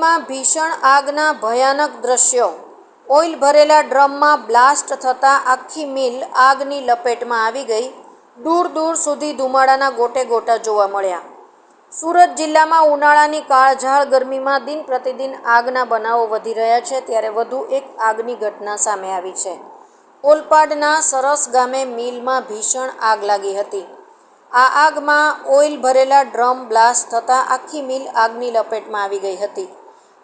મિલમાં ભીષણ આગના ભયાનક દ્રશ્યો। ઓઇલ ભરેલા ડ્રમમાં બ્લાસ્ટ થતાં આખી મિલ આગની લપેટમાં આવી ગઈ। દૂર દૂર સુધી ધુમાડાના ગોટે ગોટા જોવા મળ્યા। સુરત જિલ્લામાં ઉનાળાની કાળઝાળ ગરમીમાં દિન પ્રતિદિન આગના બનાવો વધી રહ્યા છે, ત્યારે વધુ એક આગની ઘટના સામે આવી છે। ઓલપાડના સરસ ગામે મિલમાં ભીષણ આગ લાગી હતી। આ આગમાં ઓઇલ ભરેલા ડ્રમ બ્લાસ્ટ થતાં આખી મિલ આગની લપેટમાં આવી ગઈ હતી।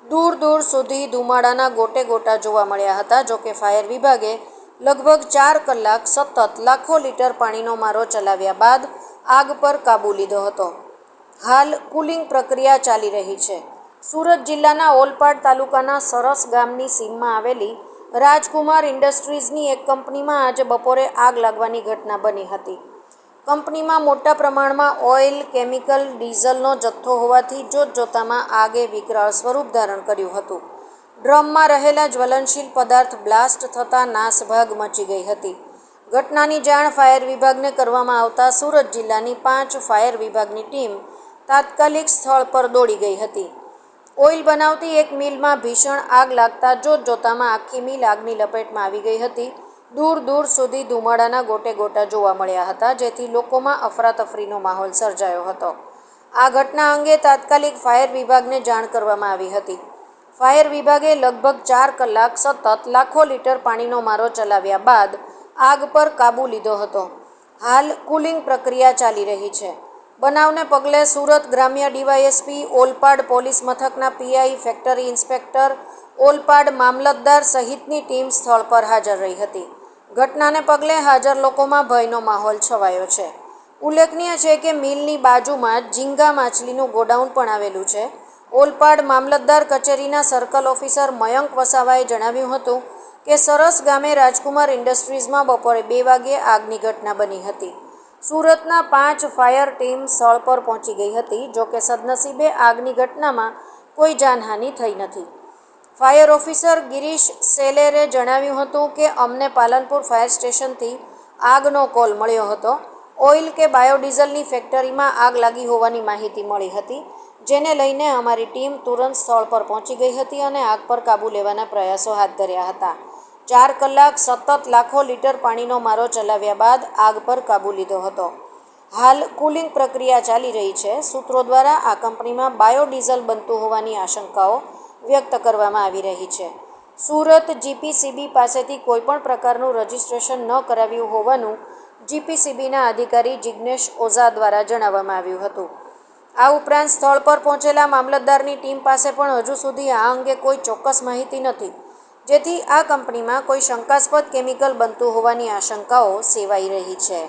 દૂર દૂર સુધી ધુમાડાના ગોટે ગોટા જોવા મળ્યા હતા। જોકે ફાયર વિભાગે લગભગ 4 કલાક સતત લાખો લીટર પાણીનો મારો ચલાવ્યા બાદ આગ પર કાબૂ લીધો હતો। હાલ કુલિંગ પ્રક્રિયા ચાલી રહી છે। સુરત જિલ્લાના ઓલપાડ તાલુકાના સરસ ગામની સીમમાં આવેલી રાજકુમાર ઇન્ડસ્ટ્રીઝની એક કંપનીમાં આજે બપોરે આગ લાગવાની ઘટના બની હતી। કંપનીમાં મોટા પ્રમાણમાં ઓઇલ, કેમિકલ, ડીઝલનો જથ્થો હોવાથી જોતજોતામાં આગે વિકરાળ સ્વરૂપ ધારણ કર્યું હતું। ડ્રમમાં રહેલા જ્વલનશીલ પદાર્થ બ્લાસ્ટ થતાં નાસભાગ મચી ગઈ હતી। ઘટનાની જાણ ફાયર વિભાગને કરવામાં આવતા સુરત જિલ્લાની 5 ફાયર વિભાગની ટીમ તાત્કાલિક સ્થળ પર દોડી ગઈ હતી। ઓઇલ બનાવતી એક મિલમાં ભીષણ આગ લાગતા જોતજોતામાં આખી મિલ આગની લપેટમાં આવી ગઈ હતી। દૂર દૂર સુધી ધુમાડાના ગોટે ગોટા જોવા મળ્યા હતા, જેથી લોકોમાં અફરાતફરીનો માહોલ સર્જાયો હતો। આ ઘટના અંગે તાત્કાલિક ફાયર વિભાગને જાણ કરવામાં આવી હતી। ફાયર વિભાગે લગભગ 4 કલાક સતત લાખો લીટર પાણીનો મારો ચલાવ્યા બાદ આગ પર કાબૂ લીધો હતો। હાલ કુલિંગ પ્રક્રિયા ચાલી રહી છે। બનાવને પગલે સુરત ગ્રામ્ય ડીવાયએસપી, ઓલપાડ પોલીસ મથકના પીઆઈ, ફેક્ટરી ઇન્સ્પેક્ટર, ઓલપાડ મામલતદાર સહિતની ટીમ સ્થળ પર હાજર રહી હતી। ઘટનાને પગલે હાજર લોકોમાં ભયનો માહોલ છવાયો છે। ઉલ્લેખનીય છે કે મિલની બાજુમાં જ ઝીંગા માછલીનું ગોડાઉન પણ આવેલું છે। ઓલપાડ મામલતદાર કચેરીના સર્કલ ઓફિસર મયંક વસાવાએ જણાવ્યું હતું કે સરસ ગામે રાજકુમાર ઇન્ડસ્ટ્રીઝમાં બપોરે 2 વાગ્યે આગની ઘટના બની હતી। સુરતના 5 ફાયર ટીમ સ્થળ પર પહોંચી ગઈ હતી। જોકે સદનસીબે આગની ઘટનામાં કોઈ જાનહાનિ થઈ નથી। ફાયર ઓફિસર ગિરીશ સેલેરે જણાવ્યું હતું કે અમને પાલનપુર ફાયર સ્ટેશનથી આગનો કોલ મળ્યો હતો। ઓઇલ કે બાયોડીઝલની ફેક્ટરીમાં આગ લાગી હોવાની માહિતી મળી હતી, જેને લઈને અમારી ટીમ તુરંત સ્થળ પર પહોંચી ગઈ હતી અને આગ પર કાબૂ લેવાના પ્રયાસો હાથ ધર્યા હતા। 4 કલાક સતત લાખો લીટર પાણીનો મારો ચલાવ્યા બાદ આગ પર કાબૂ લીધો હતો। હાલ કુલિંગ પ્રક્રિયા ચાલી રહી છે। સૂત્રો દ્વારા આ કંપનીમાં બાયોડીઝલ બનતું હોવાની આશંકાઓ વ્યક્ત કરવામાં આવી રહી છે। સુરત જીપીસીબી પાસેથી કોઈપણ પ્રકારનું રજિસ્ટ્રેશન ન કરાવ્યું હોવાનું જીપીસીબીના અધિકારી જિગ્નેશ ઓઝા દ્વારા જણાવવામાં આવ્યું હતું। આ ઉપરાંત સ્થળ પર પહોંચેલા મામલતદારની ટીમ પાસે પણ હજુ સુધી આ અંગે કોઈ ચોક્કસ માહિતી નથી, જેથી આ કંપનીમાં કોઈ શંકાસ્પદ કેમિકલ બનતું હોવાની આશંકાઓ સેવાઈ રહી છે।